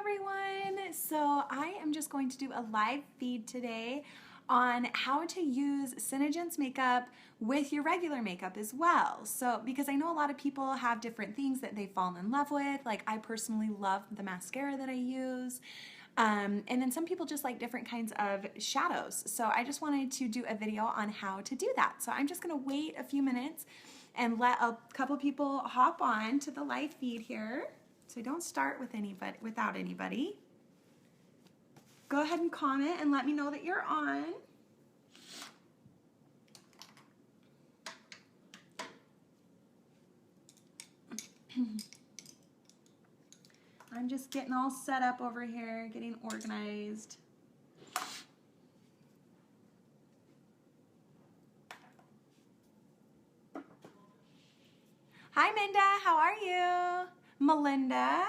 everyone. So I am just going to do a live feed today on how to use Senegence makeup with your regular makeup as well. So because I know a lot of people have different things that they've fallen in love with. Like I personally love the mascara that I use. And then some people just like different kinds of shadows. So I just wanted to do a video on how to do that. So I'm just gonna wait a few minutes and let a couple people hop on to the live feed here. So don't start with anybody without anybody. Go ahead and comment and let me know that you're on. I'm just getting all set up over here, getting organized. Hi Minda, how are you? Melinda.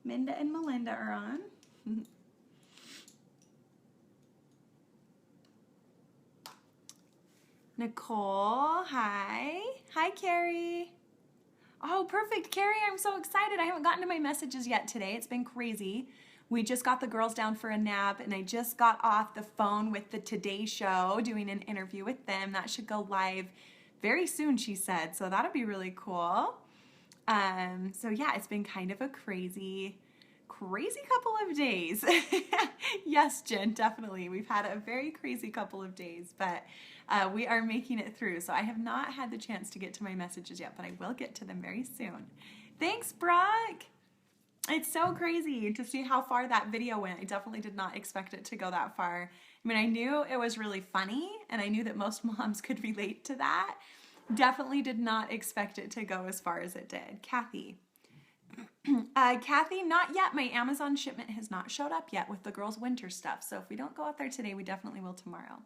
Minda and Melinda are on. Nicole, hi. Hi, Carrie. Oh, perfect. Carrie, I'm so excited. I haven't gotten to my messages yet today. It's been crazy. We just got the girls down for a nap, and I just got off the phone with the Today Show doing an interview with them. That should go live very soon, she said. So that'll be really cool. So yeah, it's been kind of a crazy couple of days. Yes, Jen, definitely. We've had a very crazy couple of days, but we are making it through. So I have not had the chance to get to my messages yet, but I will get to them very soon. Thanks, Brock. It's so crazy to see how far that video went. I definitely did not expect it to go that far. I mean, I knew it was really funny, and I knew that most moms could relate to that. Definitely did not expect it to go as far as it did. Kathy. Kathy, not yet. My Amazon shipment has not showed up yet with the girls' winter stuff. So if we don't go out there today, we definitely will tomorrow.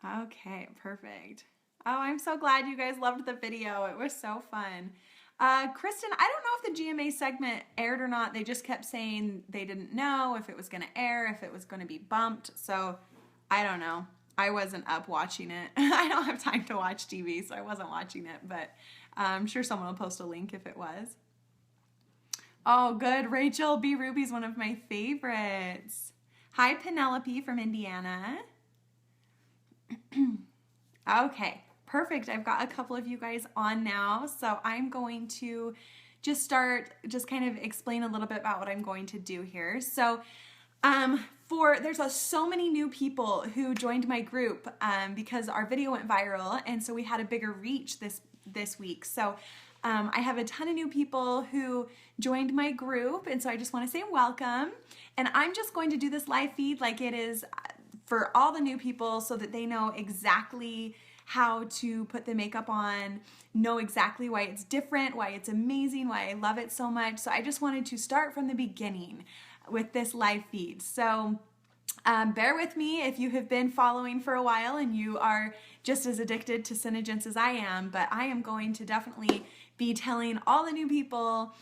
Okay, perfect. Oh, I'm so glad you guys loved the video. It was so fun. Kristen, I don't know if the GMA segment aired or not. They just kept saying they didn't know if it was going to air, if it was going to be bumped. So I don't know. I wasn't up watching it. I don't have time to watch TV, so I wasn't watching it, but I'm sure someone will post a link if it was. Oh, good. Rachel B. Ruby's one of my favorites. Hi, Penelope from Indiana. Okay, perfect. I've got a couple of you guys on now, so I'm going to just kind of explain a little bit about what I'm going to do here. So there's so many new people who joined my group because our video went viral, and so we had a bigger reach this week. So I have a ton of new people who joined my group, and so I just want to say welcome. And I'm just going to do this live feed like it is for all the new people so that they know exactly how to put the makeup on, know exactly why it's different, why it's amazing, why I love it so much. So I just wanted to start from the beginning with this live feed. So bear with me if you have been following for a while and you are just as addicted to Senegence as I am, but I am going to definitely be telling all the new people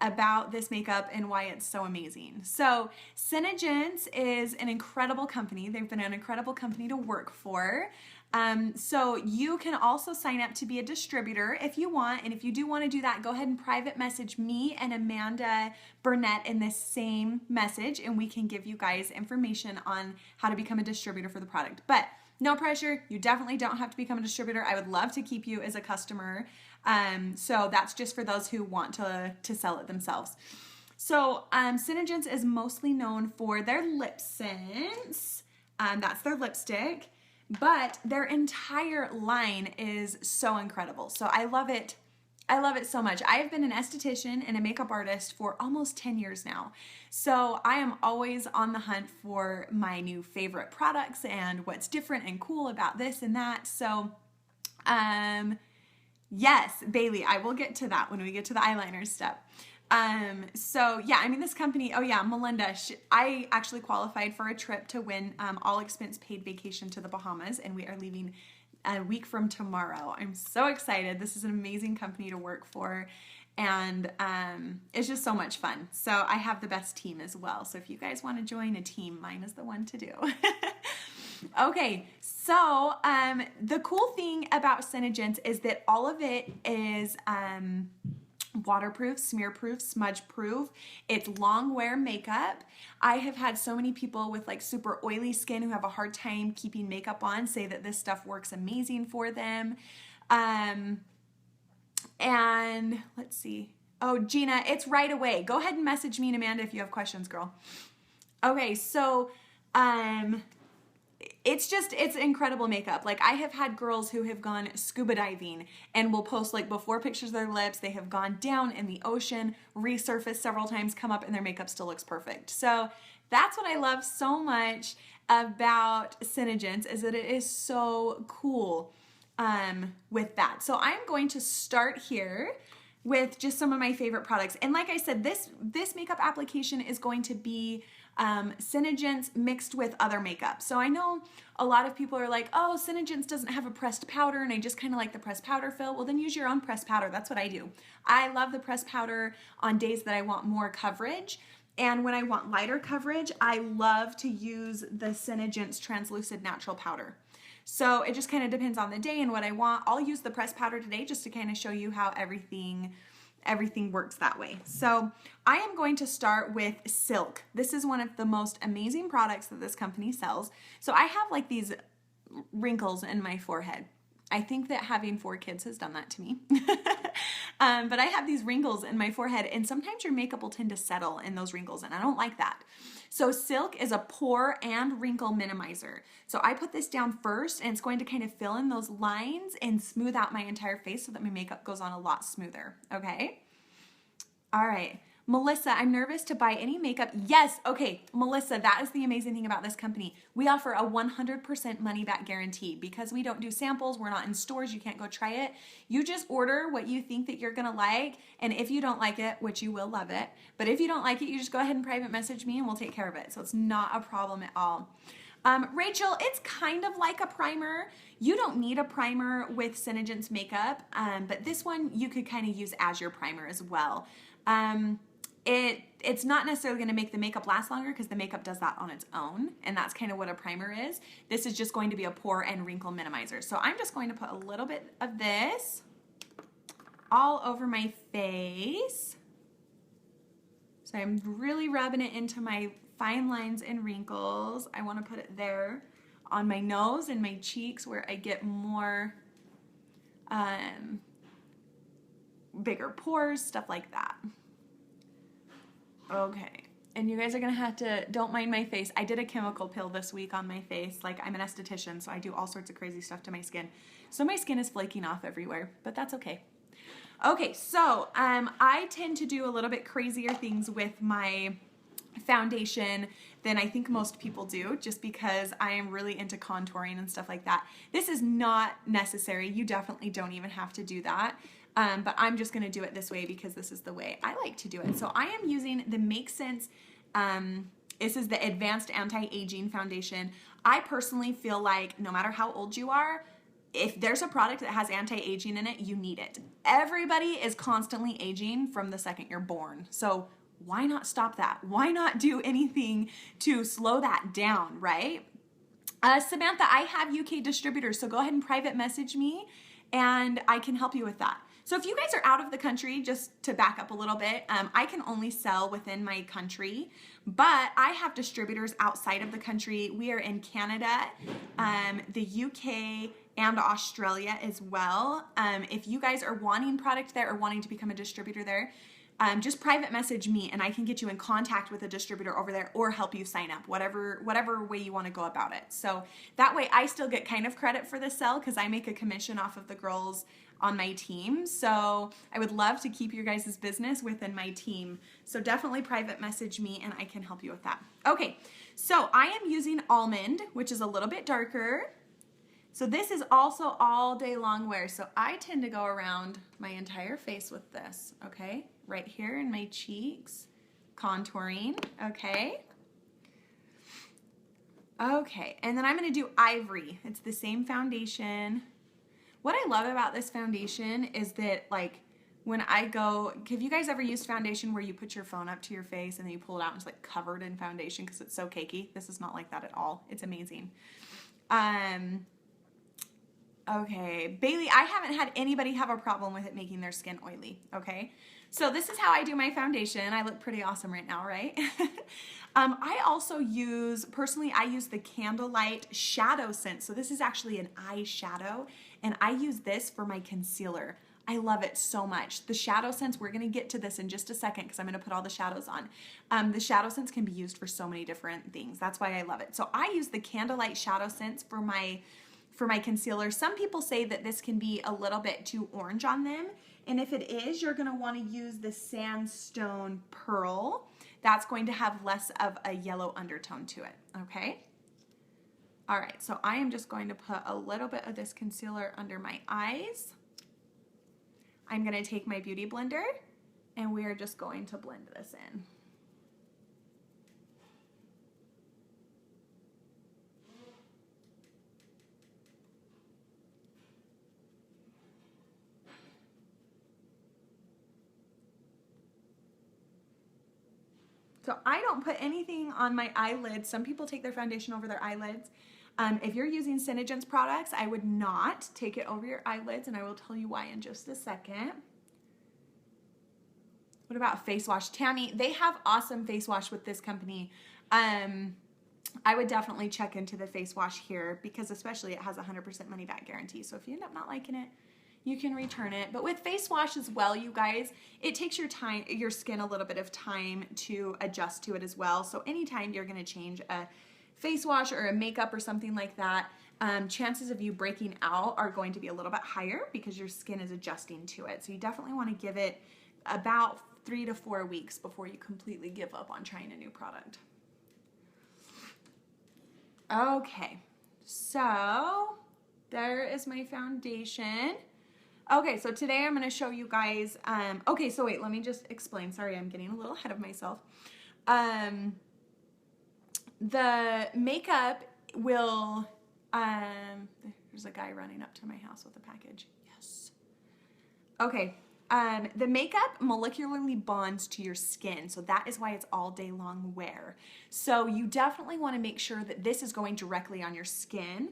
about this makeup and why it's so amazing. So Senegence is an incredible company. They've been an incredible company to work for. So you can also sign up to be a distributor if you want, and if you do want to do that, go ahead and private message me and Amanda Burnett in this same message, and we can give you guys information on how to become a distributor for the product. But no pressure, you definitely don't have to become a distributor. I would love to keep you as a customer. So that's just for those who want to sell it themselves. So Senegence is mostly known for their LipSense. That's their lipstick. But their entire line is so incredible. So I love it. I love it so much. I have been an esthetician and a makeup artist for almost 10 years now. So I am always on the hunt for my new favorite products and what's different and cool about this and that. So, yes, Bailey, I will get to that when we get to the eyeliner step. So yeah, I mean, this company, oh yeah, Melinda, I actually qualified for a trip to win all expense paid vacation to the Bahamas, and we are leaving a week from tomorrow. I'm so excited. This is an amazing company to work for, and it's just so much fun. So I have the best team as well. So if you guys want to join a team, mine is the one to do. Okay, so the cool thing about Senegence is that all of it is waterproof, smear proof, smudge proof. It's long wear makeup. I have had so many people with like super oily skin who have a hard time keeping makeup on say that this stuff works amazing for them. And let's see. Oh, Gina, it's right away. Go ahead and message me and Amanda if you have questions, girl. Okay, so it's incredible makeup. Like I have had girls who have gone scuba diving and will post like before pictures of their lips. They have gone down in the ocean, resurfaced several times, come up and their makeup still looks perfect. So that's what I love so much about Senegence is that it is so cool with that. So I'm going to start here with just some of my favorite products. And like I said, this makeup application is going to be Senegence mixed with other makeup. So I know a lot of people are like, oh, Senegence doesn't have a pressed powder and I just kind of like the pressed powder feel. Well, then use your own pressed powder. That's what I do. I love the pressed powder on days that I want more coverage. And when I want lighter coverage, I love to use the Senegence translucent natural powder. So it just kind of depends on the day and what I want. I'll use the pressed powder today just to kind of show you how everything works that way. So I am going to start with Silk. This is one of the most amazing products that this company sells. So I have like these wrinkles in my forehead. I think that having 4 kids has done that to me. But I have these wrinkles in my forehead and sometimes your makeup will tend to settle in those wrinkles and I don't like that. So Silk is a pore and wrinkle minimizer. So I put this down first and it's going to kind of fill in those lines and smooth out my entire face so that my makeup goes on a lot smoother, okay? All right. Melissa, I'm nervous to buy any makeup. Yes, okay, Melissa, that is the amazing thing about this company. We offer a 100% money back guarantee because we don't do samples, we're not in stores, you can't go try it. You just order what you think that you're gonna like, and if you don't like it, which you will love it, but if you don't like it, you just go ahead and private message me and we'll take care of it. So it's not a problem at all. Rachel, it's kind of like a primer. You don't need a primer with Senegence makeup, but this one you could kind of use as your primer as well. It's not necessarily going to make the makeup last longer because the makeup does that on its own, and that's kind of what a primer is. This is just going to be a pore and wrinkle minimizer. So I'm just going to put a little bit of this all over my face. So I'm really rubbing it into my fine lines and wrinkles. I want to put it there on my nose and my cheeks where I get more bigger pores, stuff like that. Okay, and you guys are gonna have to, don't mind my face. I did a chemical peel this week on my face. Like, I'm an esthetician, so I do all sorts of crazy stuff to my skin. So my skin is flaking off everywhere, but that's okay. Okay, so I tend to do a little bit crazier things with my foundation than I think most people do, just because I am really into contouring and stuff like that. This is not necessary. You definitely don't even have to do that. But I'm just going to do it this way because this is the way I like to do it. So I am using the Make Sense, this is the Advanced Anti-Aging Foundation. I personally feel like no matter how old you are, if there's a product that has anti-aging in it, you need it. Everybody is constantly aging from the second you're born. So why not stop that? Why not do anything to slow that down, right? Samantha, I have UK distributors, so go ahead and private message me and I can help you with that. So if you guys are out of the country, just to back up a little bit, I can only sell within my country, but I have distributors outside of the country. We are in Canada, the UK, and Australia as well. If you guys are wanting product there or wanting to become a distributor there, just private message me and I can get you in contact with a distributor over there or help you sign up, whatever way you want to go about it. So that way I still get kind of credit for the sell because I make a commission off of the girls on my team. So I would love to keep your guys' business within my team. So definitely private message me and I can help you with that. Okay, so I am using Almond, which is a little bit darker. So this is also all day long wear. So I tend to go around my entire face with this, okay? Right here in my cheeks, contouring, okay? Okay, and then I'm gonna do Ivory. It's the same foundation. What I love about this foundation is that, like, when I go, have you guys ever used foundation where you put your phone up to your face and then you pull it out and it's like covered in foundation because it's so cakey? This is not like that at all. It's amazing. Okay, Bailey, I haven't had anybody have a problem with it making their skin oily, okay? So this is how I do my foundation. I look pretty awesome right now, right? I also use, personally, I use the Candlelight Shadow Scent. So this is actually an eyeshadow, and I use this for my concealer. I love it so much. The shadow scents, we're gonna get to this in just a second because I'm gonna put all the shadows on. The shadow scents can be used for so many different things. That's why I love it. So I use the Candlelight Shadow Scents for my concealer. Some people say that this can be a little bit too orange on them. And if it is, you're gonna wanna use the Sandstone Pearl. That's going to have less of a yellow undertone to it, okay? All right, so I am just going to put a little bit of this concealer under my eyes. I'm gonna take my Beauty Blender and we are just going to blend this in. So I don't put anything on my eyelids. Some people take their foundation over their eyelids. If you're using Senegence products, I would not take it over your eyelids, and I will tell you why in just a second. What about face wash? Tammy, they have awesome face wash with this company. I would definitely check into the face wash here because especially it has a 100% money back guarantee. So if you end up not liking it, you can return it. But with face wash as well, you guys, it takes your skin a little bit of time to adjust to it as well. So anytime you're gonna change a face wash or a makeup or something like that, chances of you breaking out are going to be a little bit higher because your skin is adjusting to it. So you definitely wanna give it about 3 to 4 weeks before you completely give up on trying a new product. Okay, so there is my foundation. Okay, so today I'm gonna show you guys, okay, so wait, let me just explain. Sorry, I'm getting a little ahead of myself. The makeup will, there's a guy running up to my house with a package. Yes. Okay, the makeup molecularly bonds to your skin, so that is why it's all day long wear. So you definitely wanna make sure that this is going directly on your skin.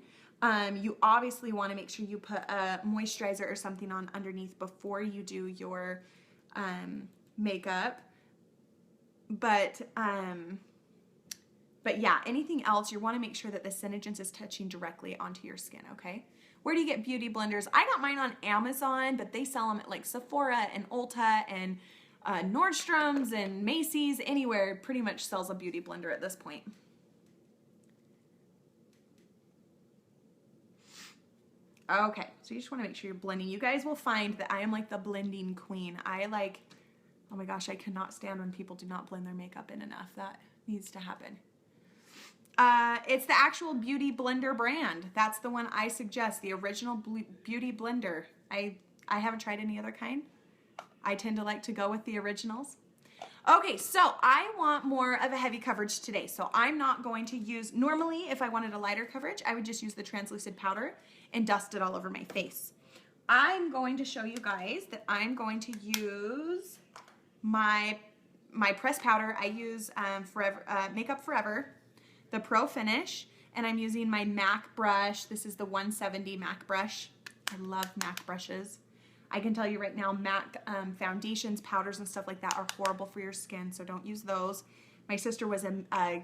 You obviously want to make sure you put a moisturizer or something on underneath before you do your makeup. But yeah, anything else, you want to make sure that the Senegence is touching directly onto your skin, okay? Where do you get beauty blenders? I got mine on Amazon, but they sell them at like Sephora and Ulta and Nordstrom's and Macy's. Anywhere pretty much sells a beauty blender at this point. Okay, so you just want to make sure you're blending. You guys will find that I am like the blending queen. Oh my gosh, I cannot stand when people do not blend their makeup in enough. That needs to happen. It's the actual Beauty Blender brand. That's the one I suggest, the original Beauty Blender. I haven't tried any other kind. I tend to like to go with the originals. Okay, so I want more of a heavy coverage today. So I'm not going to use, normally if I wanted a lighter coverage, I would just use the translucent powder and dust it all over my face. I'm going to show you guys that I'm going to use my pressed powder. I use Makeup Forever, the Pro Finish, and I'm using my MAC brush. This is the 170 MAC brush. I love MAC brushes. I can tell you right now, MAC foundations, powders, and stuff like that are horrible for your skin, so don't use those. My sister was a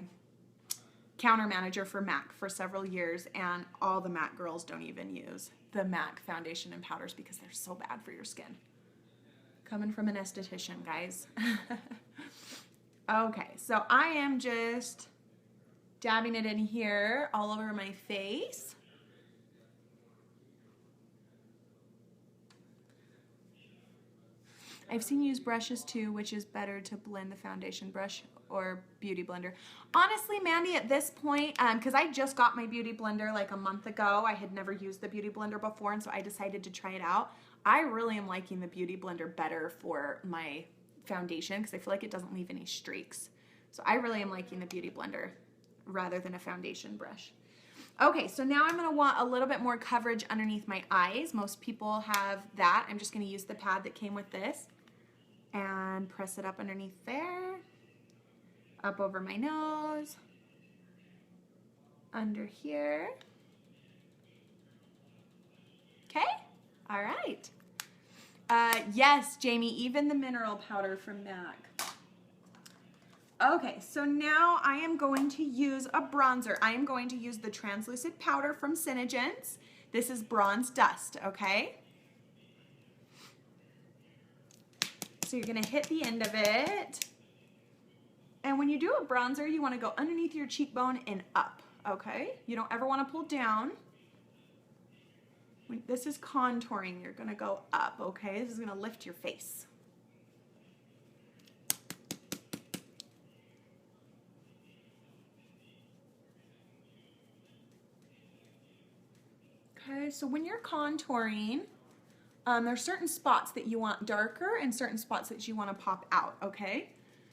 counter manager for MAC for several years, and all the MAC girls don't even use the MAC foundation and powders because they're so bad for your skin. Coming from an esthetician, guys. Okay, so I am just dabbing it in here all over my face. I've seen you use brushes too, which is better to blend the foundation brush or beauty blender. Honestly, Mandy, at this point, because I just got my beauty blender like a month ago, I had never used the beauty blender before, and so I decided to try it out. I really am liking the beauty blender better for my foundation because I feel like it doesn't leave any streaks. So I really am liking the beauty blender rather than a foundation brush. Okay, so now I'm gonna want a little bit more coverage underneath my eyes. Most people have that. I'm just gonna use the pad that came with this and press it up underneath there, up over my nose, under here. All right. Yes, Jamie, even the mineral powder from MAC. Okay, so now I am going to use a bronzer. I am going to use the translucent powder from Senegence. This is Bronze Dust, okay? So you're gonna hit the end of it. And when you do a bronzer, you wanna go underneath your cheekbone and up, okay? You don't ever wanna pull down. When this is contouring, you're gonna go up, okay? This is gonna lift your face. Okay, so when you're contouring, there's certain spots that you want darker and certain spots that you want to pop out, okay?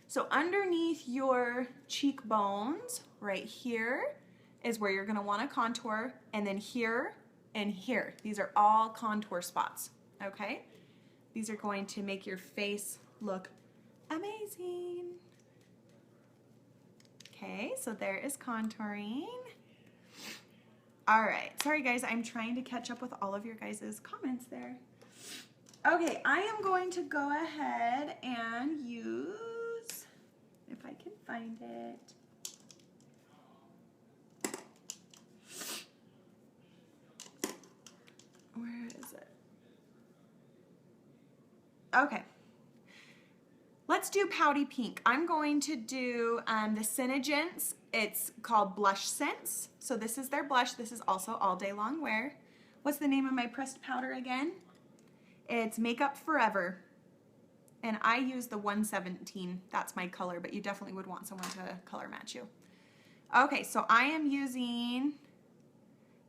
So underneath your cheekbones, right here, is where you're going to want to contour, and then here and here. These are all contour spots, okay? These are going to make your face look amazing. Okay, so there is contouring. All right, sorry guys, I'm trying to catch up with all of your guys' comments there. Okay, I am going to go ahead and use, if I can find it. Where is it? Okay. Let's do Pouty Pink. I'm going to do the Senegence. It's called Blush Sense. So this is their blush. This is also all day long wear. What's the name of my pressed powder again? It's Makeup Forever. And I use the 117. That's my color, but you definitely would want someone to color match you. Okay, so I am using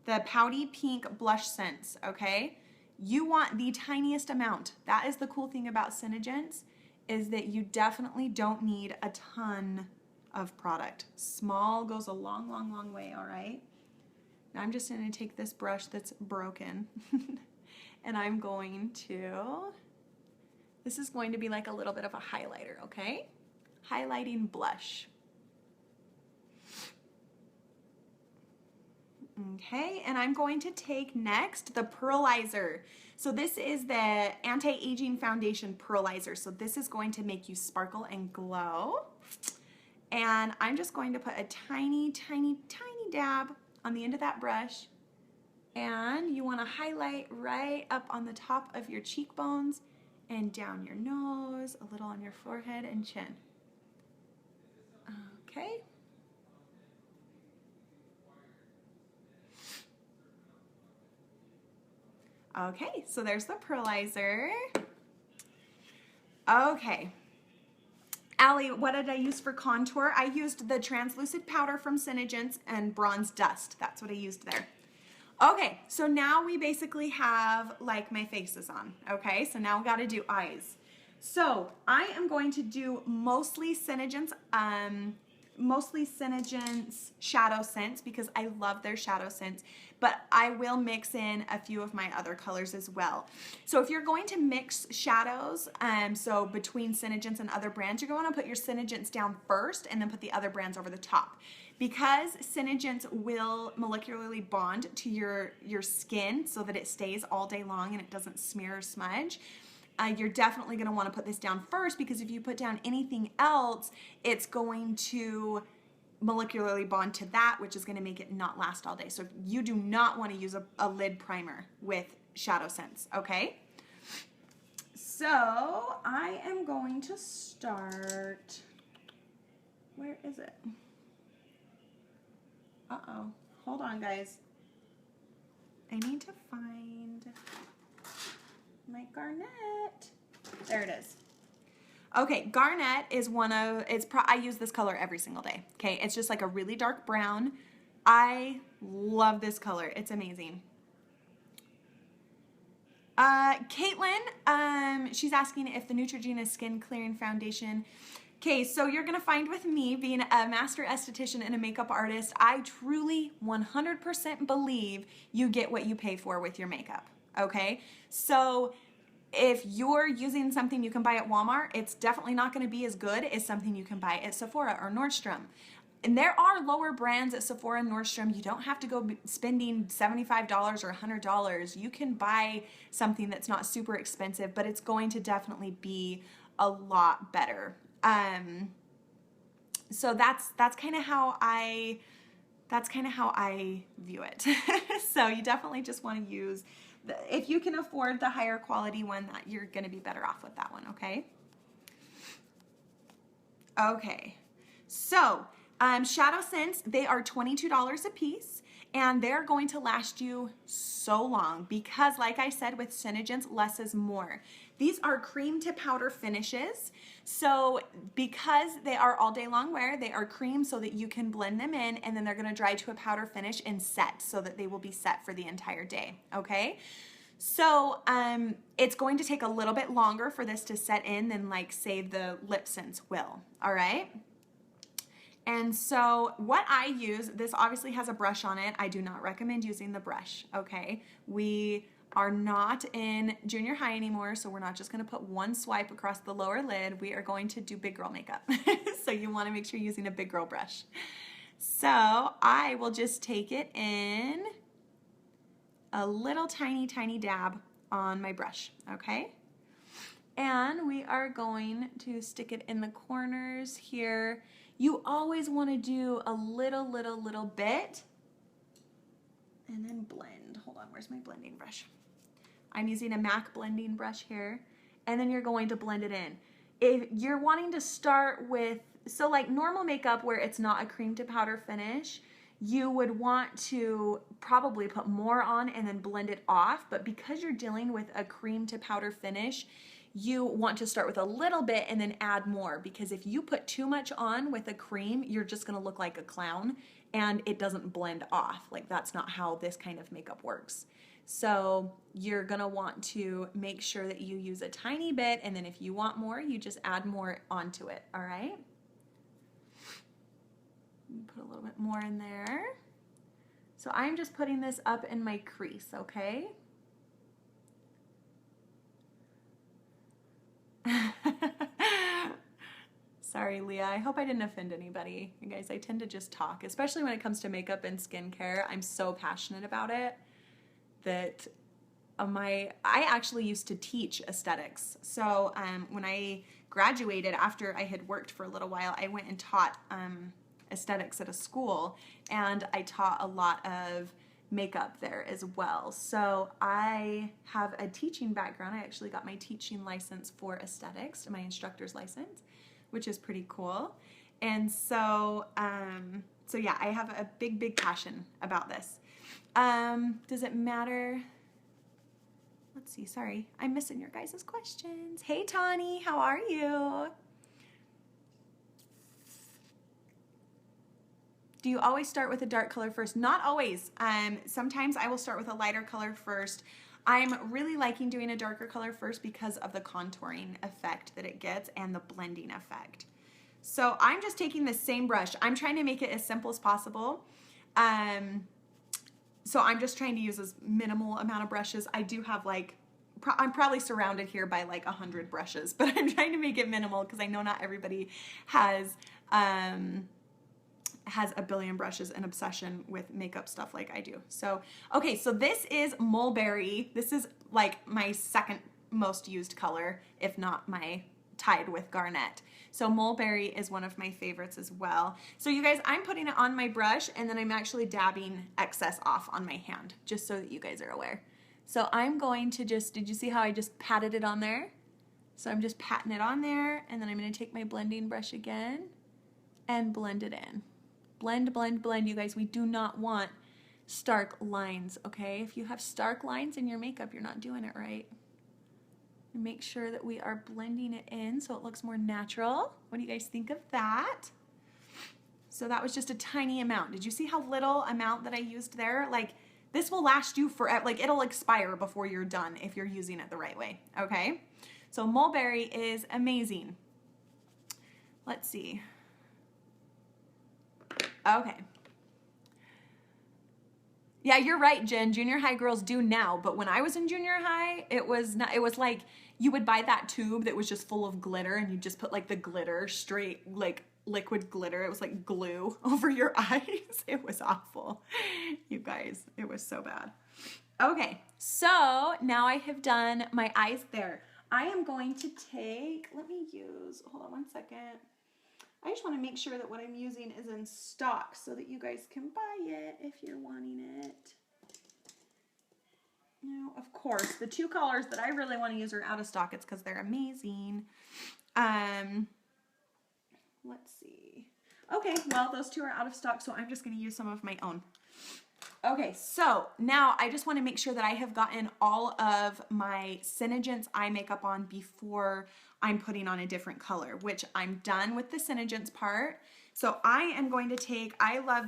the Pouty Pink Blush Sense, okay? You want the tiniest amount. That is the cool thing about Senegence, is that you definitely don't need a ton of product. Small goes a long, long, long way, all right? Now I'm just gonna take this brush that's broken and I'm going to, this is going to be like a little bit of a highlighter, okay? Highlighting blush. Okay, and I'm going to take next the pearlizer. So this is the anti-aging foundation pearlizer. So this is going to make you sparkle and glow. And I'm just going to put a tiny, tiny, tiny dab on the end of that brush. And you want to highlight right up on the top of your cheekbones and down your nose, a little on your forehead and chin. Okay. Okay, so there's the pearlizer. Okay. Allie, what did I use for contour? I used the translucent powder from Senegence and Bronze Dust. That's what I used there. Okay, so now we basically have like my faces on. Okay, so now we got to do eyes. So I am going to do mostly Senegence shadow scents because I love their shadow scents, but I will mix in a few of my other colors as well. So if you're going to mix shadows, so between Senegence and other brands, you're going to put your Senegence down first and then put the other brands over the top. Because Senegence will molecularly bond to your skin so that it stays all day long and it doesn't smear or smudge, you're definitely going to want to put this down first, because if you put down anything else, it's going to molecularly bond to that, which is going to make it not last all day. So you do not want to use a lid primer with shadow scents, okay? So I am going to start, where is it? Uh-oh, hold on guys. I need to find my Garnet. There it is. Okay, Garnet is one of, I use this color every single day. Okay, it's just like a really dark brown. I love this color. It's amazing. Caitlin, she's asking if the Neutrogena Skin Clearing Foundation. Okay, so you're gonna find with me, being a master esthetician and a makeup artist, I truly 100% believe you get what you pay for with your makeup, okay? So if you're using something you can buy at Walmart, it's definitely not gonna be as good as something you can buy at Sephora or Nordstrom. And there are lower brands at Sephora and Nordstrom. You don't have to go spending $75 or $100. You can buy something that's not super expensive, but it's going to definitely be a lot better. So that's kind of how I view it. So you definitely just want to use, if you can afford the higher quality one, that you're going to be better off with that one, okay? Okay, so Shadow Scents, they are $22 a piece, and they're going to last you so long because, like I said, with Senegence, less is more. These are cream to powder finishes. So because they are all day long wear, they are cream so that you can blend them in, and then they're gonna dry to a powder finish and set so that they will be set for the entire day, okay? So it's going to take a little bit longer for this to set in than, like, say the LipSense will, all right? And so what I use, this obviously has a brush on it. I do not recommend using the brush, okay? We are not in junior high anymore, so we're not just gonna put one swipe across the lower lid. We are going to do big girl makeup. So you wanna make sure you're using a big girl brush. So I will just take it in a little tiny, tiny dab on my brush, okay? And we are going to stick it in the corners here. You always want to do a little bit and then blend. Hold on, where's my blending brush? I'm using a MAC blending brush here, and then you're going to blend it in. If you're wanting to start with, so like normal makeup where it's not a cream to powder finish, you would want to probably put more on and then blend it off, but because you're dealing with a cream to powder finish, you want to start with a little bit and then add more, because if you put too much on with a cream, you're just gonna look like a clown and it doesn't blend off. Like, that's not how this kind of makeup works. So you're gonna want to make sure that you use a tiny bit, and then if you want more, you just add more onto it, all right? Put a little bit more in there. So I'm just putting this up in my crease, okay? Sorry, Leah. I hope I didn't offend anybody. You guys, I tend to just talk, especially when it comes to makeup and skincare. I'm so passionate about it that I actually used to teach aesthetics. So when I graduated, after I had worked for a little while, I went and taught aesthetics at a school, and I taught a lot of makeup there as well. So I have a teaching background. I actually got my teaching license for aesthetics, my instructor's license, which is pretty cool. And so, so yeah, I have a big passion about this. Does it matter? Let's see, sorry, I'm missing your guys' questions. Hey Tawny, how are you? Do you always start with a dark color first? Not always. Sometimes I will start with a lighter color first. I'm really liking doing a darker color first because of the contouring effect that it gets and the blending effect. So I'm just taking the same brush. I'm trying to make it as simple as possible. So I'm just trying to use as minimal amount of brushes. I do have like, I'm probably surrounded here by like 100 brushes, but I'm trying to make it minimal because I know not everybody has a billion brushes and obsession with makeup stuff like I do. So, okay, so this is Mulberry. This is like my second most used color, if not my tied with Garnet. So Mulberry is one of my favorites as well. So you guys, I'm putting it on my brush and then I'm actually dabbing excess off on my hand, just so that you guys are aware. So I'm going to just, did you see how I just patted it on there? So I'm just patting it on there, and then I'm gonna take my blending brush again and blend it in. Blend, blend, blend, you guys. We do not want stark lines, okay? If you have stark lines in your makeup, you're not doing it right. Make sure that we are blending it in so it looks more natural. What do you guys think of that? So that was just a tiny amount. Did you see how little amount that I used there? Like, this will last you forever. Like, it'll expire before you're done if you're using it the right way, okay? So Mulberry is amazing. Let's see. Okay. Yeah, you're right, Jen. Junior high girls do now, but when I was in junior high, it was not, it was like you would buy that tube that was just full of glitter, and you just put like the glitter straight like liquid glitter. It was like glue over your eyes. It was awful. You guys, it was so bad. Okay, so now I have done my eyes there. I am going to take, hold on one second. I just want to make sure that what I'm using is in stock so that you guys can buy it if you're wanting it. Now, of course, the two colors that I really want to use are out of stock. It's because they're amazing. Let's see. Okay, well, those two are out of stock, so I'm just going to use some of my own. Okay, so now I just want to make sure that I have gotten all of my Senegence eye makeup on before I'm putting on a different color, which I'm done with the Senegence part. So I am going to take,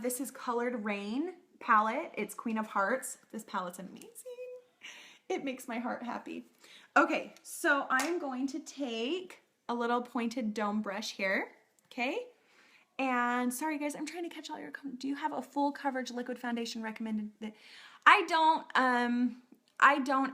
this is Colored Rain palette. It's Queen of Hearts. This palette's amazing. It makes my heart happy. Okay, so I'm going to take a little pointed dome brush here, okay? And sorry guys, I'm trying to catch all your comments. Do you have a full coverage liquid foundation recommended? I don't,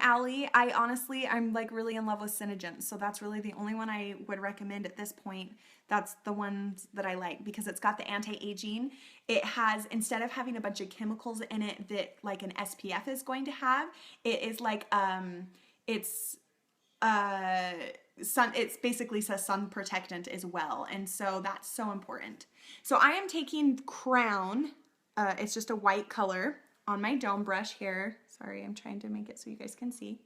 Allie. I'm like really in love with Senegence, so that's really the only one I would recommend at this point. That's the ones that I like because it's got the anti-aging. It has, instead of having a bunch of chemicals in it that like an SPF is going to have, it is like, it's basically says sun protectant as well, and so that's so important. So I am taking Crown, it's just a white color, on my dome brush here. Sorry, I'm trying to make it so you guys can see.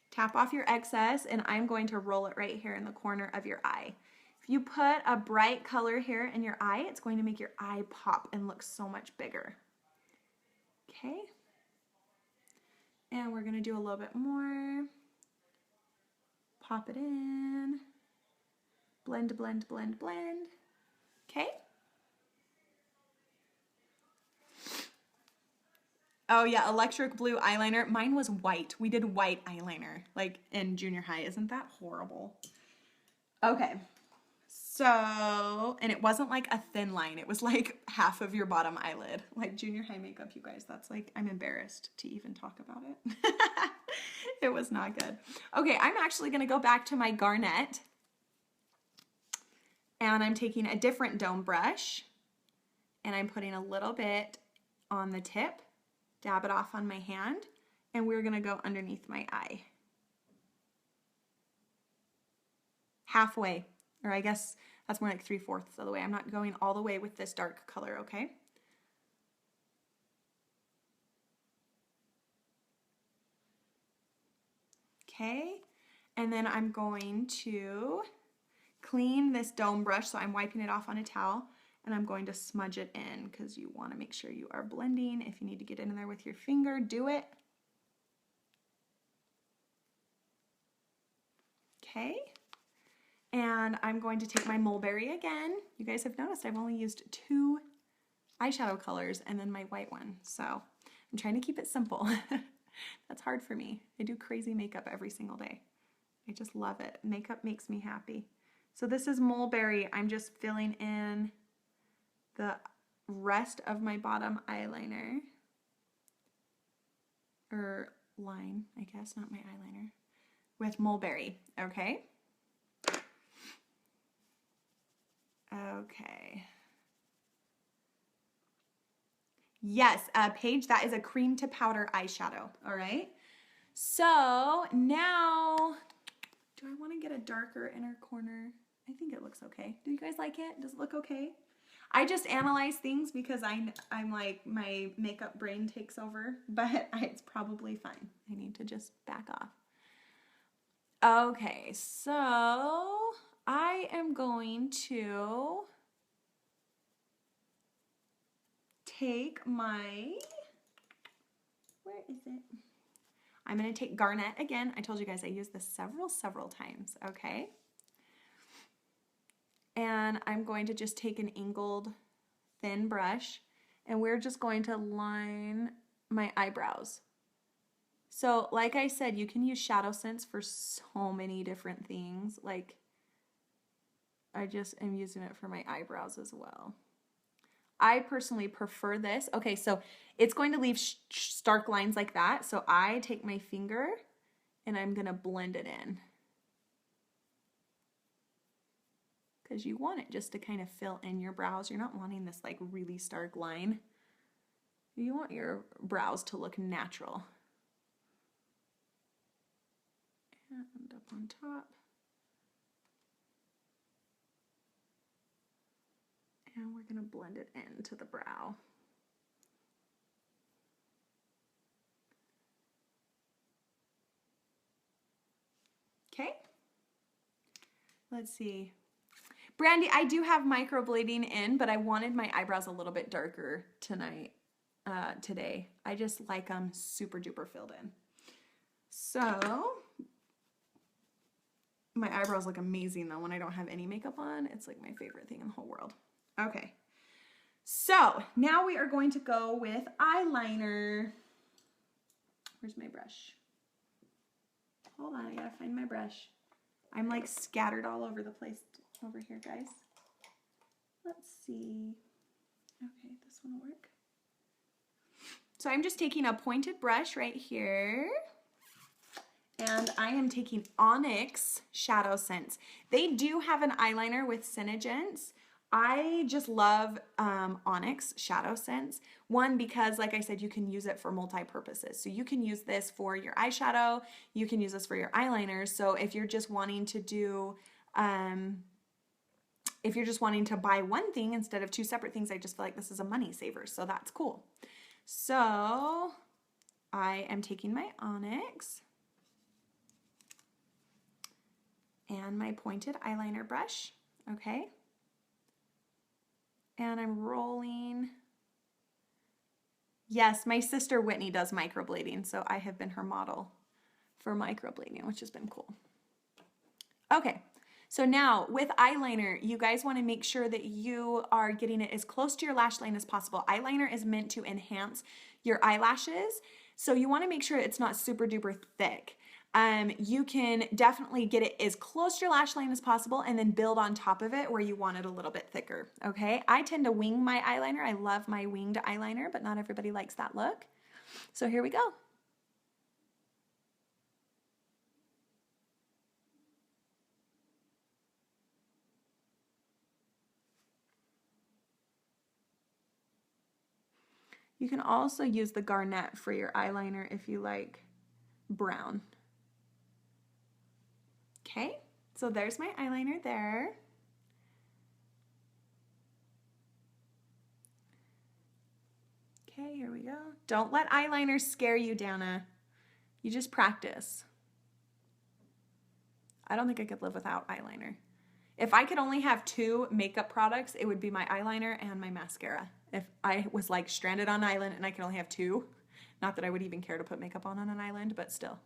Tap off your excess, and I'm going to roll it right here in the corner of your eye. If you put a bright color here in your eye, it's going to make your eye pop and look so much bigger. Okay, and we're going to do a little bit more. Pop it in, blend, blend, blend, blend. Okay. Oh yeah, electric blue eyeliner. Mine was white. We did white eyeliner, like in junior high. Isn't that horrible? Okay. So, and it wasn't like a thin line. It was like half of your bottom eyelid. Like junior high makeup, you guys. That's like, I'm embarrassed to even talk about it. It was not good. Okay, I'm actually going to go back to my Garnet. And I'm taking a different dome brush. And I'm putting a little bit on the tip. Dab it off on my hand. And we're going to go underneath my eye. Halfway. Or I guess that's more like 3/4 of the way. I'm not going all the way with this dark color, okay? Okay, and then I'm going to clean this dome brush, so I'm wiping it off on a towel, and I'm going to smudge it in because you want to make sure you are blending. If you need to get in there with your finger, do it. Okay. And I'm going to take my Mulberry again. You guys have noticed I've only used 2 eyeshadow colors and then my white one. So I'm trying to keep it simple. That's hard for me. I do crazy makeup every single day. I just love it. Makeup makes me happy. So this is Mulberry. I'm just filling in the rest of my bottom eyeliner. Or line, I guess, not my eyeliner. With Mulberry, okay? Okay. Yes, Paige, that is a cream to powder eyeshadow, all right? So now, do I want to get a darker inner corner? I think it looks okay. Do you guys like it? Does it look okay? I just analyze things because I'm like, my makeup brain takes over, but it's probably fine. I need to just back off. Okay, so I am going to take my, where is it? I'm going to take Garnet again. I told you guys I used this several times, okay? And I'm going to just take an angled thin brush, and we're just going to line my eyebrows. So like I said, you can use ShadowSense for so many different things. Like, I just am using it for my eyebrows as well. I personally prefer this. Okay, so it's going to leave stark lines like that. So I take my finger and I'm going to blend it in. because you want it just to kind of fill in your brows. You're not wanting this like really stark line. You want your brows to look natural. And up on top. And we're going to blend it into the brow. Okay. Let's see. Brandy, I do have microblading in, but I wanted my eyebrows a little bit darker today. I just like them super duper filled in. So, my eyebrows look amazing though when I don't have any makeup on. It's like my favorite thing in the whole world. Okay. So, now we are going to go with eyeliner. Where's my brush? Hold on, I gotta find my brush. I'm like scattered all over the place over here, guys. Let's see. Okay, this one will work. So I'm just taking a pointed brush right here. And I am taking Onyx Shadow Sense. They do have an eyeliner with Senegence. I just love Onyx Shadow Sense. One, because like I said, you can use it for multi-purposes. So you can use this for your eyeshadow, you can use this for your eyeliner. So if you're just wanting to do, if you're just wanting to buy one thing instead of two separate things, I just feel like this is a money saver. So that's cool. So I am taking my Onyx and my pointed eyeliner brush, okay? And I'm rolling. Yes, my sister Whitney does microblading, so I have been her model for microblading, which has been cool. Okay, so now with eyeliner, you guys want to make sure that you are getting it as close to your lash line as possible. Eyeliner is meant to enhance your eyelashes, so you want to make sure it's not super duper thick. You can definitely get it as close to your lash line as possible and then build on top of it where you want it a little bit thicker, okay? I tend to wing my eyeliner. I love my winged eyeliner, but not everybody likes that look. So here we go. You can also use the Garnet for your eyeliner if you like brown. Okay, so there's my eyeliner there. Okay, here we go. Don't let eyeliner scare you, Dana. You just practice. I don't think I could live without eyeliner. If I could only have two makeup products, it would be my eyeliner and my mascara. If I was like stranded on an island and I could only have two, not that I would even care to put makeup on an island, but still.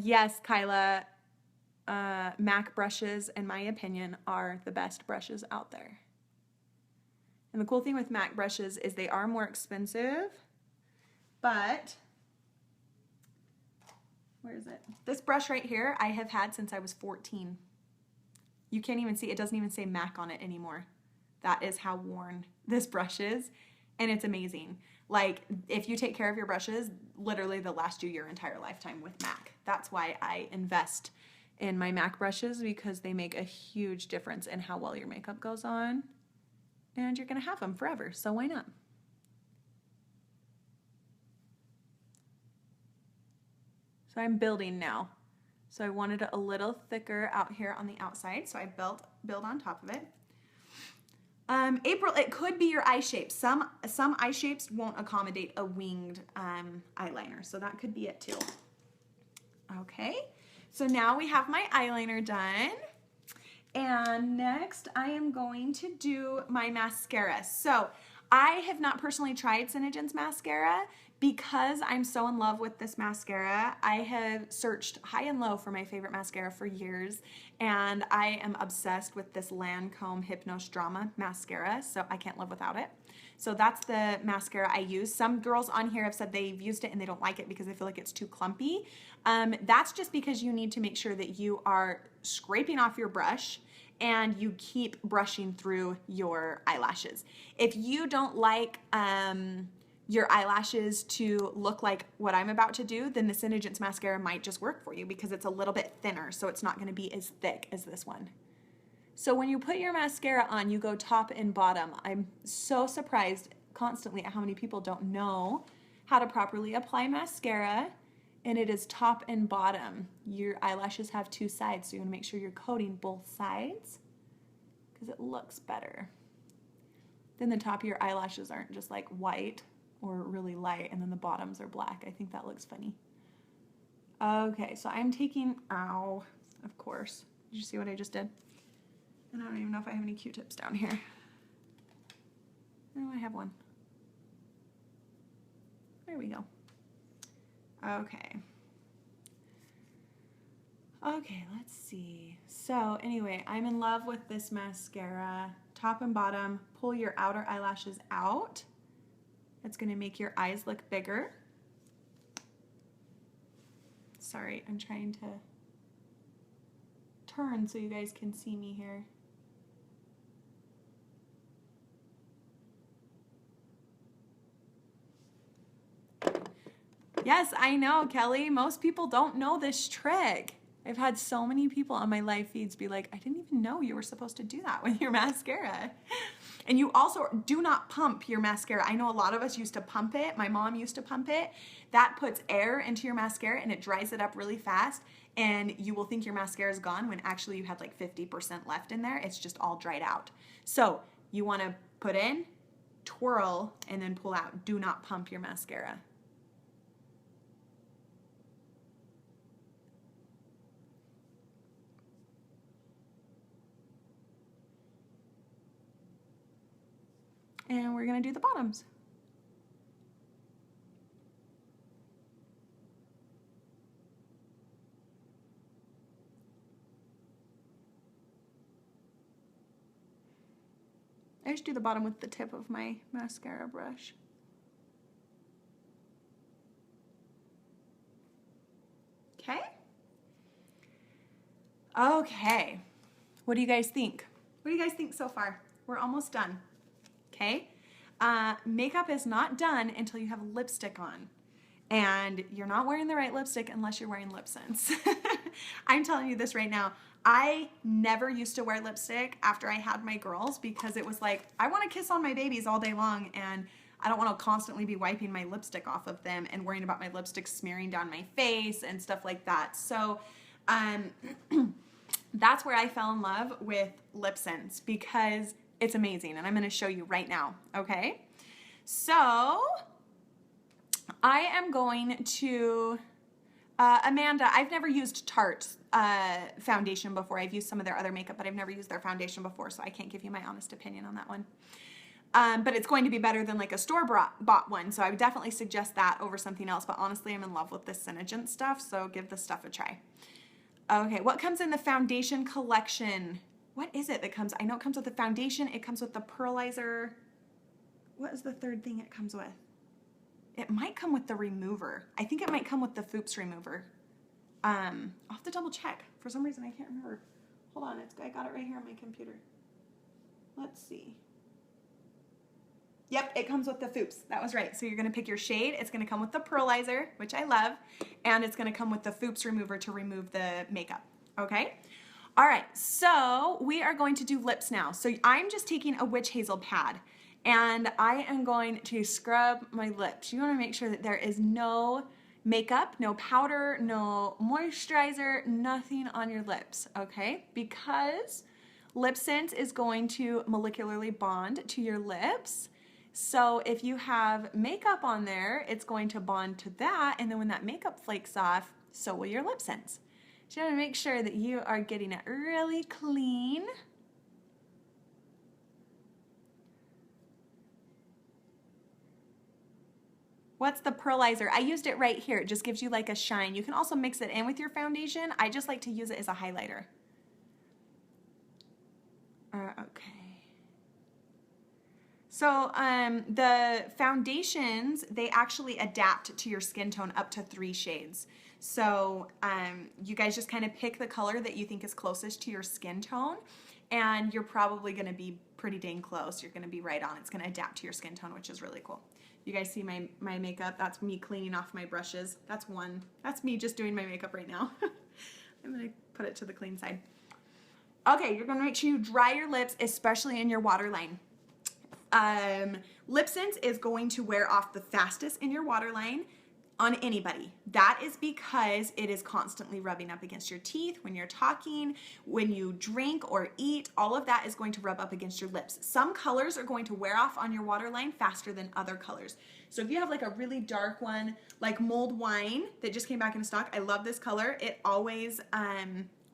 Yes, Kyla, MAC brushes, in my opinion, are the best brushes out there. And the cool thing with MAC brushes is they are more expensive, but where is it? This brush right here I have had since I was 14. You can't even see, it doesn't even say MAC on it anymore. That is how worn this brush is, and it's amazing. Like, if you take care of your brushes, literally they'll last you your entire lifetime with MAC. That's why I invest in my MAC brushes, because they make a huge difference in how well your makeup goes on. And you're going to have them forever, so why not? So I'm building now. So I wanted it a little thicker out here on the outside, so I build on top of it. April, it could be your eye shape. Some eye shapes won't accommodate a winged eyeliner, so that could be it too. Okay, so now we have my eyeliner done. And next I am going to do my mascara. So I have not personally tried Senegence mascara. Because I'm so in love with this mascara, I have searched high and low for my favorite mascara for years, and I am obsessed with this Lancome Hypnosis Drama mascara, so I can't live without it. So that's the mascara I use. Some girls on here have said they've used it and they don't like it because they feel like it's too clumpy. That's just because you need to make sure that you are scraping off your brush and you keep brushing through your eyelashes. If you don't like your eyelashes to look like what I'm about to do, then the Senegence mascara might just work for you because it's a little bit thinner, so it's not going to be as thick as this one. So when you put your mascara on, you go top and bottom. I'm so surprised constantly at how many people don't know how to properly apply mascara, and it is top and bottom. Your eyelashes have two sides, so you want to make sure you're coating both sides because it looks better. Then the top of your eyelashes aren't just like white or really light, and then the bottoms are black. I think that looks funny. Okay, so I'm taking, ow, of course. Did you see what I just did? And I don't even know if I have any Q-tips down here. Oh, I have one. There we go. Okay. Okay, let's see. So anyway, I'm in love with this mascara. Top and bottom, pull your outer eyelashes out. It's gonna make your eyes look bigger. Sorry, I'm trying to turn so you guys can see me here. Yes, I know, Kelly. Most people don't know this trick. I've had so many people on my live feeds be like, I didn't even know you were supposed to do that with your mascara. And you also do not pump your mascara. I know a lot of us used to pump it. My mom used to pump it. That puts air into your mascara and it dries it up really fast. And you will think your mascara is gone when actually you had like 50% left in there. It's just all dried out. So you want to put in, twirl, and then pull out. Do not pump your mascara. And we're going to do the bottoms. I just do the bottom with the tip of my mascara brush. Okay. Okay. What do you guys think? What do you guys think so far? We're almost done. Okay. Makeup is not done until you have lipstick on. And you're not wearing the right lipstick unless you're wearing LipSense. I'm telling you this right now. I never used to wear lipstick after I had my girls because it was like, I want to kiss on my babies all day long and I don't want to constantly be wiping my lipstick off of them and worrying about my lipstick smearing down my face and stuff like that. So that's where I fell in love with LipSense because it's amazing, and I'm going to show you right now, okay? So I am going to, Amanda, I've never used Tarte's foundation before. I've used some of their other makeup, but I've never used their foundation before, so I can't give you my honest opinion on that one. But it's going to be better than like a store-bought one, so I would definitely suggest that over something else, but honestly, I'm in love with this Senegence stuff, so give this stuff a try. Okay, what comes in the foundation collection? What is it that comes? I know it comes with the foundation. It comes with the pearlizer. What is the third thing it comes with? It might come with the remover. I think it might come with the Foops remover. I'll have to double check. For some reason, I can't remember. Hold on, I got it right here on my computer. Let's see. Yep, it comes with the Foops. That was right. So you're going to pick your shade. It's going to come with the pearlizer, which I love. And it's going to come with the Foops remover to remove the makeup. Okay? All right, so we are going to do lips now. So I'm just taking a witch hazel pad and I am going to scrub my lips. You want to make sure that there is no makeup, no powder, no moisturizer, nothing on your lips, okay? Because LipSense is going to molecularly bond to your lips. So if you have makeup on there, it's going to bond to that, and then when that makeup flakes off, so will your LipSense. So you want to make sure that you are getting it really clean. What's the pearlizer? I used it right here. It just gives you like a shine. You can also mix it in with your foundation. I just like to use it as a highlighter. Okay. So the foundations, they actually adapt to your skin tone up to 3 shades. So you guys just kind of pick the color that you think is closest to your skin tone, and you're probably going to be pretty dang close. You're going to be right on. It's going to adapt to your skin tone, which is really cool. You guys see my makeup? That's me cleaning off my brushes. That's me just doing my makeup right now. I'm going to put it to the clean side. Okay, you're going to make sure you dry your lips, especially in your waterline. LipSense is going to wear off the fastest in your waterline on anybody. That is because it is constantly rubbing up against your teeth when you're talking, when you drink or eat. All of that is going to rub up against your lips. Some colors are going to wear off on your waterline faster than other colors. So if you have like a really dark one, like mulled wine that just came back in stock, I love this color. It always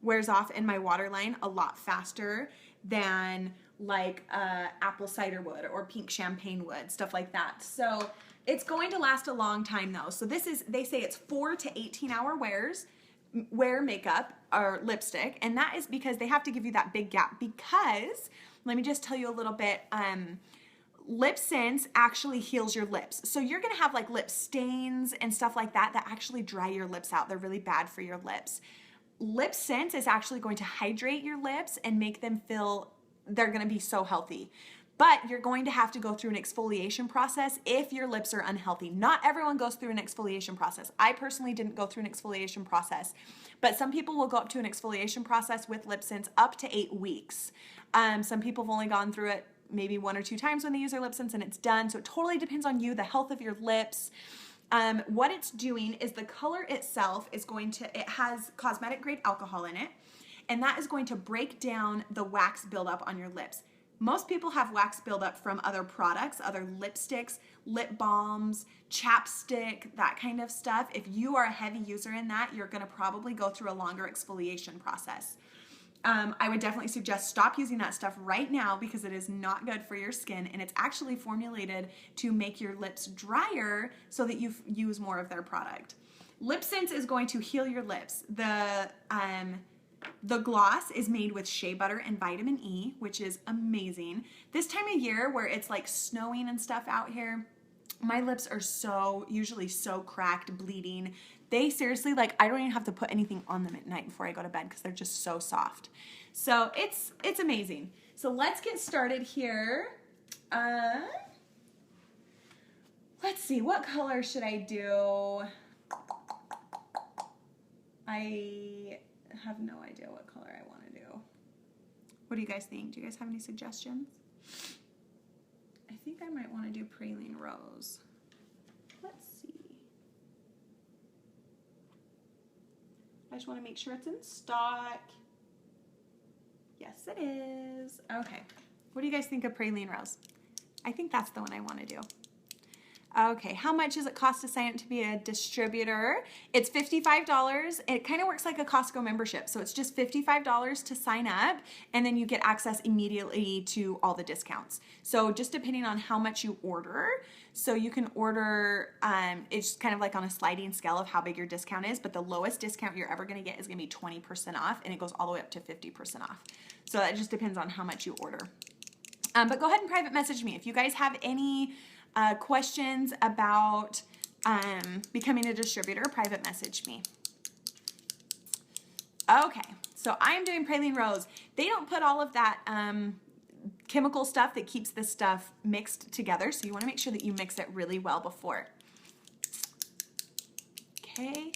wears off in my waterline a lot faster than like apple cider would or pink champagne would, stuff like that. So it's going to last a long time though. So this is, they say it's 4 to 18 hour wear makeup or lipstick, and that is because they have to give you that big gap, because let me just tell you a little bit, LipSense actually heals your lips. So you're gonna have like lip stains and stuff like that that actually dry your lips out. They're really bad for your lips. LipSense is actually going to hydrate your lips and make them feel they're going to be so healthy. But you're going to have to go through an exfoliation process if your lips are unhealthy. Not everyone goes through an exfoliation process. I personally didn't go through an exfoliation process, but some people will go up to an exfoliation process with LipSense up to 8 weeks. Some people have only gone through it maybe 1 or 2 times when they use their LipSense and it's done. So it totally depends on you, the health of your lips. What it's doing is the color itself is going to, it has cosmetic grade alcohol in it, and that is going to break down the wax buildup on your lips. Most people have wax buildup from other products, other lipsticks, lip balms, chapstick, that kind of stuff. If you are a heavy user in that, you're gonna probably go through a longer exfoliation process. I would definitely suggest stop using that stuff right now because it is not good for your skin, and it's actually formulated to make your lips drier so that you use more of their product. LipSense is going to heal your lips. The gloss is made with shea butter and vitamin E, which is amazing. This time of year where it's like snowing and stuff out here, my lips are usually so cracked, bleeding. They seriously, like, I don't even have to put anything on them at night before I go to bed because they're just so soft. So it's amazing. So let's get started here. Let's see, what color should I do? I have no idea what color I want to do. What do you guys think? Do you guys have any suggestions? I think I might want to do praline rose. Let's see. I just want to make sure it's in stock. Yes, it is. Okay. What do you guys think of praline rose? I think that's the one I want to do. Okay, how much does it cost to sign up to be a distributor? It's $55. It kind of works like a Costco membership. So it's just $55 to sign up, and then you get access immediately to all the discounts. So just depending on how much you order, so you can order, it's kind of like on a sliding scale of how big your discount is, but the lowest discount you're ever gonna get is gonna be 20% off, and it goes all the way up to 50% off. So that just depends on how much you order. But go ahead and private message me if you guys have any questions about becoming a distributor. Private message me. Okay, so I'm doing praline rose. They don't put all of that chemical stuff that keeps this stuff mixed together, so you want to make sure that you mix it really well before. Okay.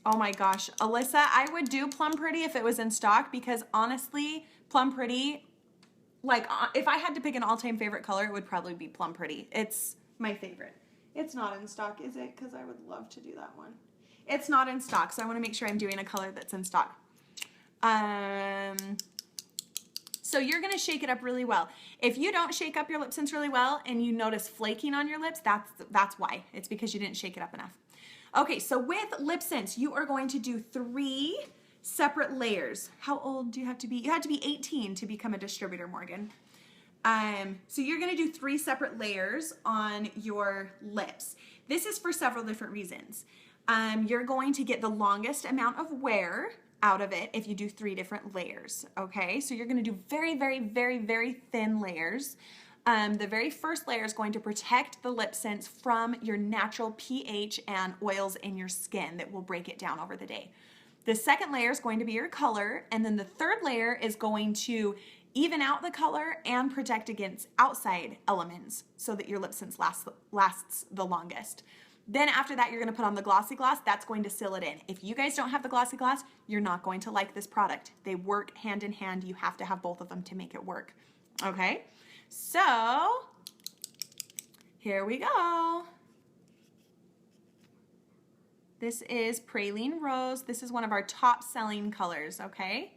Oh my gosh, Alyssa, I would do Plum Pretty if it was in stock, because honestly, Plum Pretty, like, if I had to pick an all-time favorite color, it would probably be Plum Pretty. It's my favorite. It's not in stock, is it? Because I would love to do that one. It's not in stock, so I want to make sure I'm doing a color that's in stock. So you're going to shake it up really well. If you don't shake up your LipSense really well and you notice flaking on your lips, that's why. It's because you didn't shake it up enough. Okay, so with LipSense, you are going to do 3 separate layers. How old do you have to be? You have to be 18 to become a distributor, Morgan. So you're going to do 3 separate layers on your lips. This is for several different reasons. You're going to get the longest amount of wear out of it if you do 3 different layers, okay? So you're gonna do very, very, very, very thin layers. The very first layer is going to protect the LipSense from your natural pH and oils in your skin that will break it down over the day. The second layer is going to be your color, and then the third layer is going to even out the color and protect against outside elements so that your LipSense lasts the longest. Then after that, you're gonna put on the glossy gloss. That's going to seal it in. If you guys don't have the glossy gloss, you're not going to like this product. They work hand in hand. You have to have both of them to make it work, okay? So here we go. This is Praline Rose. This is one of our top selling colors, okay?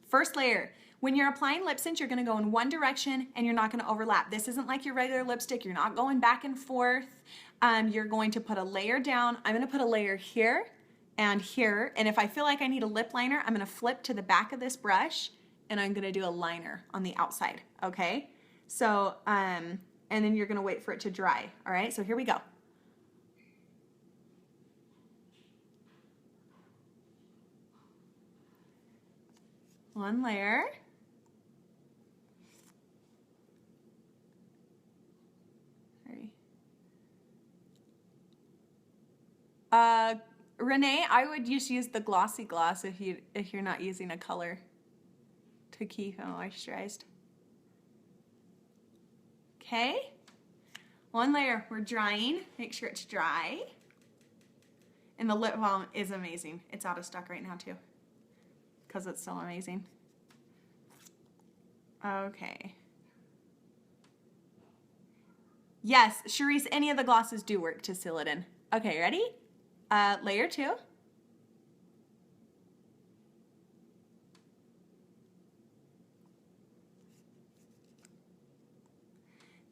First layer. When you're applying LipSense, you're gonna go in one direction and you're not gonna overlap. This isn't like your regular lipstick. You're not going back and forth. You're going to put a layer down. I'm gonna put a layer here and here. And if I feel like I need a lip liner, I'm gonna flip to the back of this brush and I'm gonna do a liner on the outside, okay? So, and then you're gonna wait for it to dry, all right? So here we go. One layer. Sorry. Renee, I would just use the glossy gloss if you're not using a color to keep it moisturized. Okay, one layer, we're drying. Make sure it's dry. And the lip balm is amazing. It's out of stock right now too, because it's so amazing. Okay. Yes, Charisse, any of the glosses do work to seal it in. Okay, ready? Layer 2.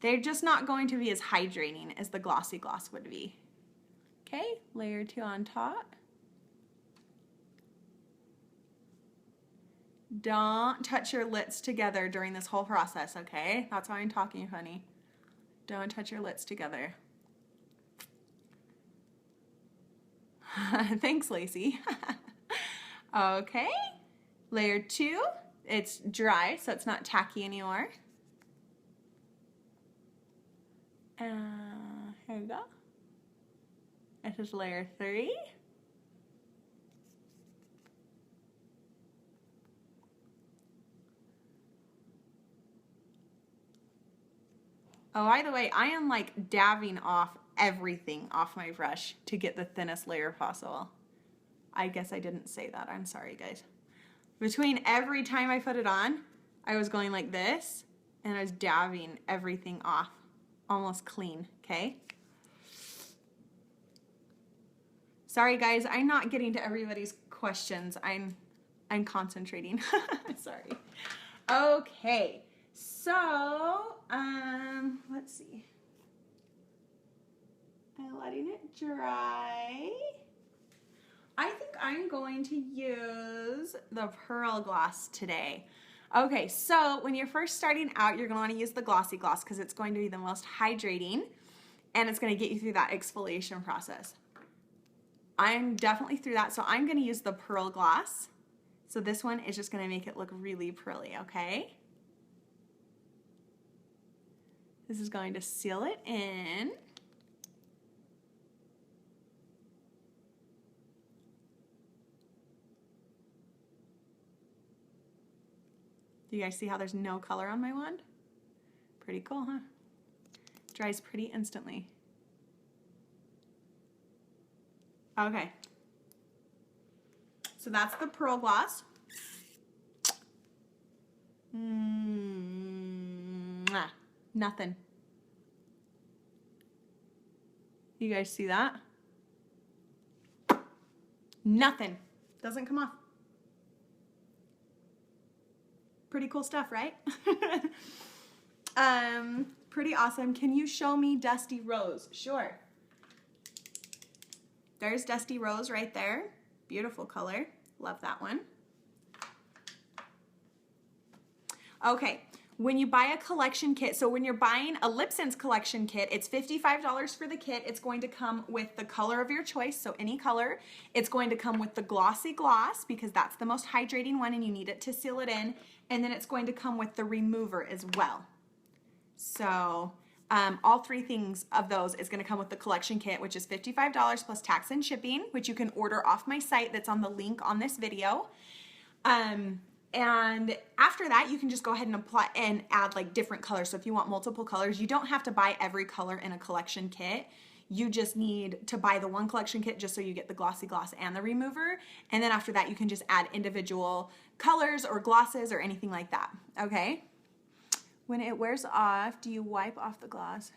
They're just not going to be as hydrating as the glossy gloss would be. Okay, layer 2 on top. Don't touch your lips together during this whole process, okay? That's why I'm talking, honey. Don't touch your lips together. Thanks, Lacey. Okay, layer 2. It's dry, so it's not tacky anymore. Here we go. This is layer 3. Oh, by the way, I am like dabbing off everything off my brush to get the thinnest layer possible. I guess I didn't say that. I'm sorry, guys. Between every time I put it on, I was going like this, and I was dabbing everything off almost clean, okay? Sorry, guys. I'm not getting to everybody's questions. I'm concentrating. Sorry. Okay. So, let's see. I'm letting it dry. I think I'm going to use the Pearl Gloss today. Okay, so when you're first starting out, you're going to want to use the Glossy Gloss because it's going to be the most hydrating and it's going to get you through that exfoliation process. I'm definitely through that, so I'm going to use the Pearl Gloss. So this one is just going to make it look really pearly, okay? This is going to seal it in. Do you guys see how there's no color on my wand? Pretty cool, huh? Dries pretty instantly. Okay. So that's the Pearl Gloss. Nothing. You guys see that? Nothing. Doesn't come off. Pretty cool stuff, right? Pretty awesome. Can you show me Dusty Rose? Sure. There's Dusty Rose right there. Beautiful color. Love that one. Okay. when you buy a collection kit, so when you're buying a LipSense collection kit, it's $55 for the kit. It's going to come with the color of your choice, so any color. It's going to come with the glossy gloss because that's the most hydrating one and you need it to seal it in. And then it's going to come with the remover as well. So all three things of those is going to come with the collection kit, which is $55 plus tax and shipping, which you can order off my site that's on the link on this video. And after that, you can just go ahead and apply and add like different colors. So if you want multiple colors, you don't have to buy every color in a collection kit. You just need to buy the one collection kit just so you get the glossy gloss and the remover. And then after that, you can just add individual colors or glosses or anything like that, okay? When it wears off, do you wipe off the gloss?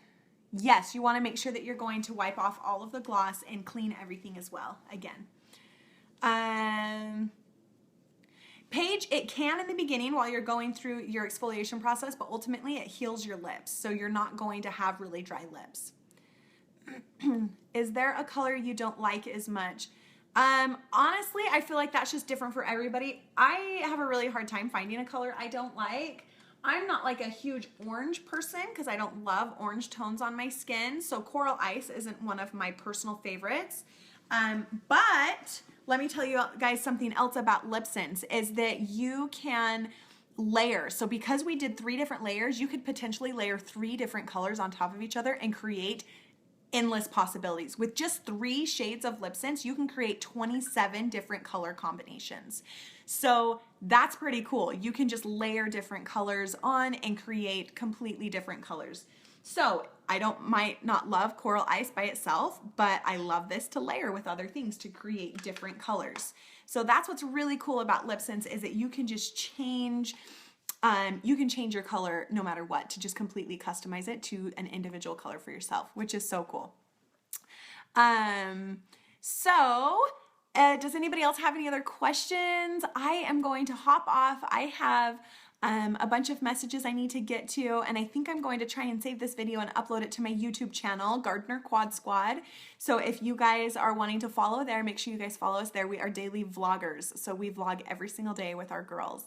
Yes, you wanna make sure that you're going to wipe off all of the gloss and clean everything as well, again. Paige, it can in the beginning while you're going through your exfoliation process, but ultimately it heals your lips, so you're not going to have really dry lips. Is there a color you don't like as much? Honestly, I feel like that's just different for everybody. I have a really hard time finding a color I don't like. I'm not like a huge orange person because I don't love orange tones on my skin, so Coral Ice isn't one of my personal favorites. But let me tell you guys something else about LipSense is that you can layer. So because we did 3 different layers, you could potentially layer 3 different colors on top of each other and create endless possibilities. With just 3 shades of LipSense, you can create 27 different color combinations. So that's pretty cool. You can just layer different colors on and create completely different colors. So I might not love Coral Ice by itself, but I love this to layer with other things to create different colors. So that's what's really cool about LipSense is that you can just change, your color no matter what to just completely customize it to an individual color for yourself, which is so cool. Does anybody else have any other questions? I am going to hop off. I have a bunch of messages I need to get to, and I think I'm going to try and save this video and upload it to my YouTube channel, GardnerQuadSquad. So if you guys are wanting to follow there, make sure you guys follow us there. We are daily vloggers, so we vlog every single day with our girls.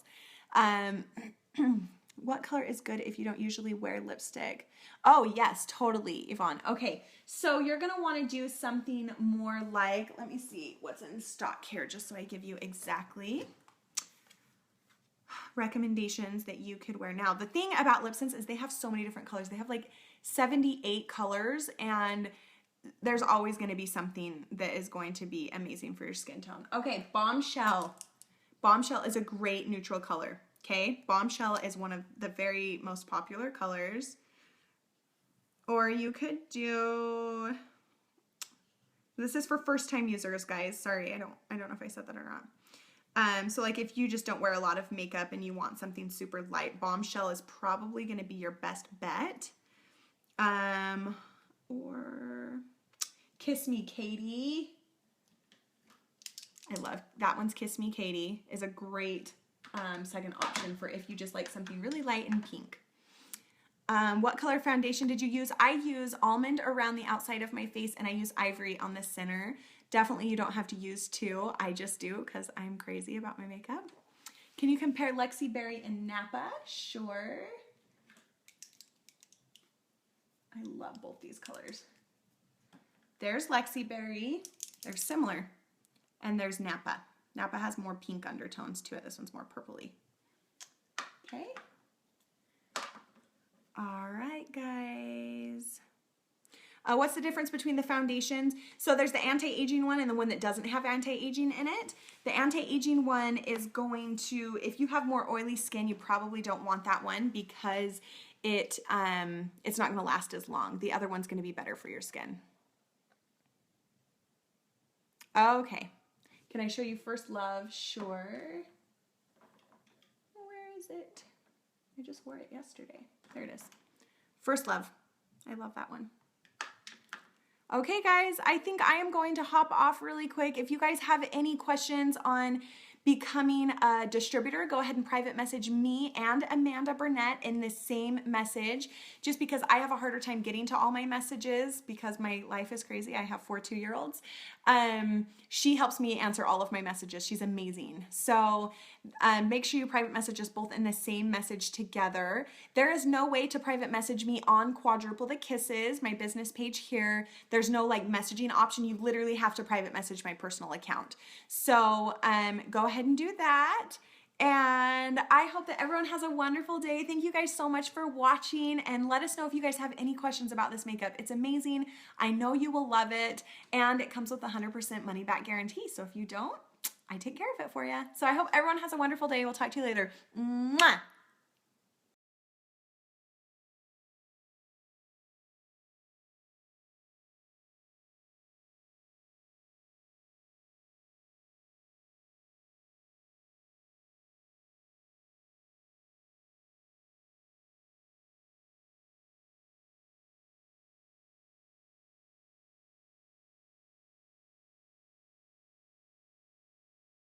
What color is good if you don't usually wear lipstick? Oh yes, totally, Yvonne. Okay, so you're gonna wanna do something more like, let me see what's in stock here, just so I give you exactly recommendations that you could wear. Now, the thing about LipSense is they have so many different colors. They have like 78 colors, and there's always gonna be something that is going to be amazing for your skin tone. Okay, Bombshell. Bombshell is a great neutral color. Okay, Bombshell is one of the very most popular colors. Or you could do, this is for first time users, guys. Sorry, I don't know if I said that or not. So like if you just don't wear a lot of makeup and you want something super light, Bombshell is probably gonna be your best bet. Or Kiss Me Katie. I love, that one's Kiss Me Katie is a great second option for if you just like something really light and pink. What color foundation did you use? I use Almond around the outside of my face and I use Ivory on the center. Definitely you don't have to use 2. I just do because I'm crazy about my makeup. Can you compare Lexi Berry and Napa? Sure. I love both these colors. There's Lexi Berry. They're similar. And there's Napa. Napa has more pink undertones to it. This one's more purpley. Okay. All right, guys. What's the difference between the foundations? So there's the anti-aging one and the one that doesn't have anti-aging in it. The anti-aging one is going to, if you have more oily skin, you probably don't want that one because it's not going to last as long. The other one's going to be better for your skin. Okay. Can I show you First Love? Sure. Where is it? I just wore it yesterday. There it is. First Love. I love that one. Okay, guys, I think I am going to hop off really quick. If you guys have any questions on becoming a distributor, go ahead and private message me and Amanda Burnett in the same message, just because I have a harder time getting to all my messages because my life is crazy. I have 4 2-year-olds. She helps me answer all of my messages. She's amazing. So make sure you private message us both in the same message together. There is no way to private message me on Quadruple the Kisses, my business page here. There's no like messaging option. You literally have to private message my personal account. So go ahead and do that. And I hope that everyone has a wonderful day. Thank you guys so much for watching, and let us know if you guys have any questions about this makeup. It's amazing. I know you will love it, and it comes with a 100% money back guarantee. So if you don't, I take care of it for you. So I hope everyone has a wonderful day. We'll talk to you later. Mwah!